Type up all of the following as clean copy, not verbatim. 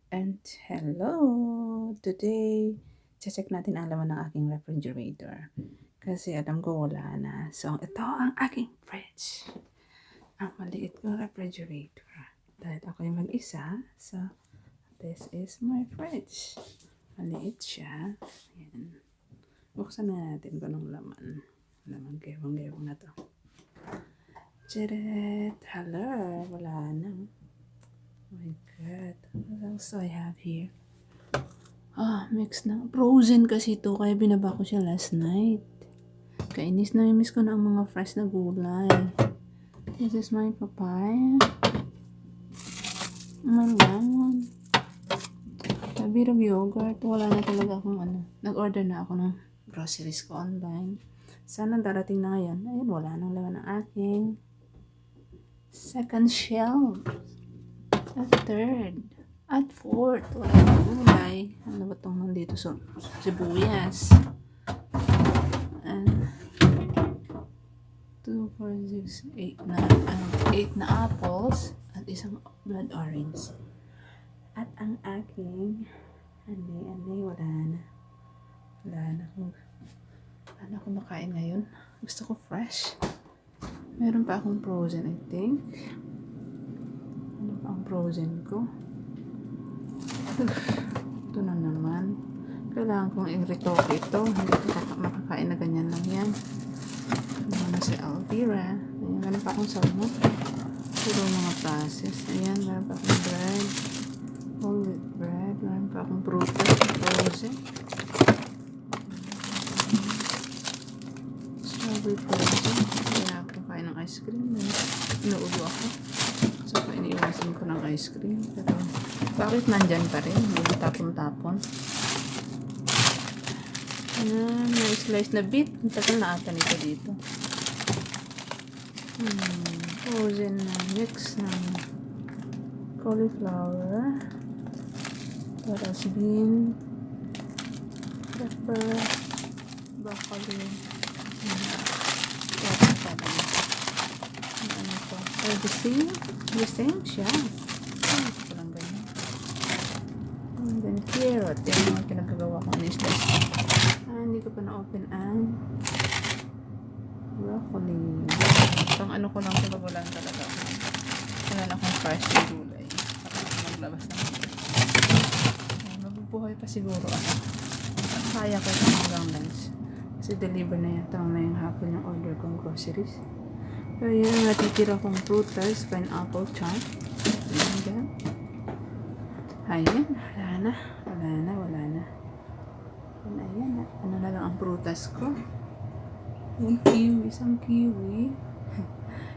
And hello! Today, check natin ang laman ng aking refrigerator. Kasi alam ko wala na. So, ito ang aking fridge. Ang maliit kong refrigerator. Dahil ako yung mag-isa, so this is my fridge. Maliit siya. Ayan. Buksan na natin kung anong laman. Laman gewang-gewang na to. Charet! Hello! Wala na. Oh my God. What else do I have here? Mix na. Frozen kasi ito, kaya binaba ko siya last night. Kainis na miss ko na ang mga fresh na gulay. This is my papaya. My lemon. A bit of yogurt. Wala na talaga akong Nag-order na ako ng groceries ko online. Sana darating na ngayon. Ayun, wala nang laman ng aking second shelf. At third. At fourth. Wala nang gulay. Ano ba itong nandito? So, sibuyas. And 2, 4, 6, 8 na 8 na apples at isang blood orange. At ang aking wala na akong makain ngayon. Gusto ko fresh. Meron pa akong frozen, I think. Ano pa ang frozen ko? Ito na naman. Kailangan kong i-retoke ito. Hindi ko makakain na ganyan lang yan. Ano na si Alvira. Ayan, meron pa akong salmon. Puro mga process. Ayan, meron pa akong bread. Whole wheat bread. Meron pa akong prutas. Frozen. Strawberry frozen. Kaya ako kain ng ice cream. Inuulo ako. So, iniiwasan ko ng ice cream. Pero, bakit nandyan pa rin? Hindi tapon-tapon. May slice na beet. Ang tagal na ata nito dito. Frozen na mix ng cauliflower. What else? Bean. Pepper. Broccoli. Ano ito? The same siya. Ito lang ganyan. And then carrot. Yan yung pinagagawa ko ng slice. Hindi ko pa na-open ang broccoli. Pang ano ko lang ito, wala talaga ako. Wala na akong fresh na gulay. Para maglabas na ako. Mabubuhay pa siguro ako. At kaya ko ito hanggang lunch. Kasi deliver na yata mamayang hapon yung order kong groceries. Pero yun ang natitira kong prutas, pineapple chunk. Ayan, wala na. Ayan, ano na lang ang prutas ko. Yung kiwi, isang kiwi.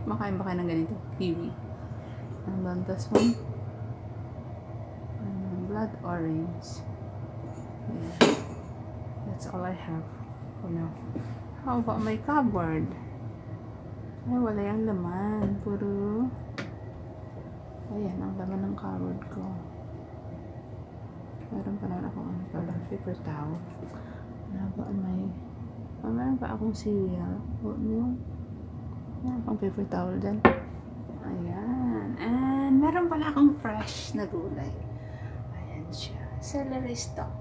Makain ba kayo ng ganito? Kiwi. Ang lantas mo. Blood orange. Yeah. That's all I have for now. How about my cupboard? Ay, wala yung laman. Puro. Ayan, ang laman ng cupboard ko. Meron pa naman akong paper towel. Meron pa akong cereal. Meron pang paper towel dyan. Ayan. And meron pala akong fresh na gulay. Ayan siya. Celery stalk.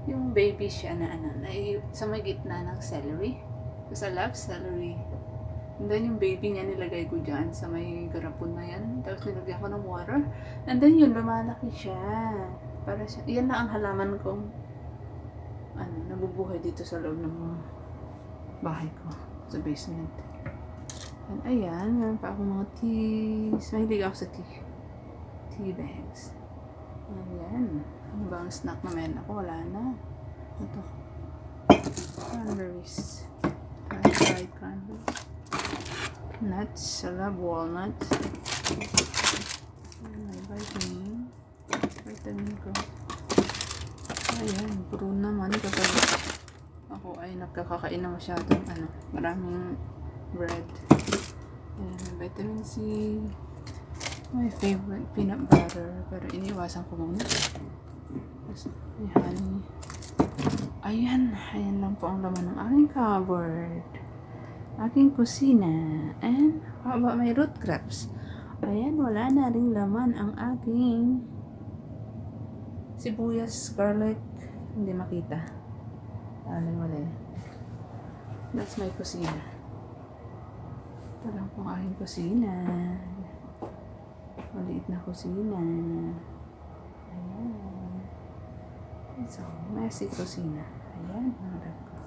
Yung baby siya na sa may gitna ng celery. Kasi I love celery. And then yung baby niya nilagay ko dyan sa may garapon na yan. Tapos nilagyan ko ng water. And then yun, lumalaki siya. Para siya, yan na ang halaman kong nabubuhay dito sa loob ng bahay ko. Sa basement. And ayan, meron pa akong mga teas. Mahilig ako sa tea. Tea bags. Ayan. Ano ba ang snack na meron ako? Wala na. Ito. Cranberries. Dried cranberries. Nuts. I love walnuts. May vitamin. Vitamin ko. Ayan. Puro naman kapag ako ay nakakakain na masyadong maraming bread. Ayan. Vitamin C. My favorite peanut butter. Pero iniwasan ko muna. May honey. Ayan lang po ang laman ng aking cupboard. Aking kusina. And how about my root crops? Ayan, wala na ring laman ang aking Sibuyas, garlic, hindi makita. Wala. That's my kusina. Ito lang pong aking kusina. Maliit na kusina. Ayan. So, messy kusina. Ayan, mga love ko.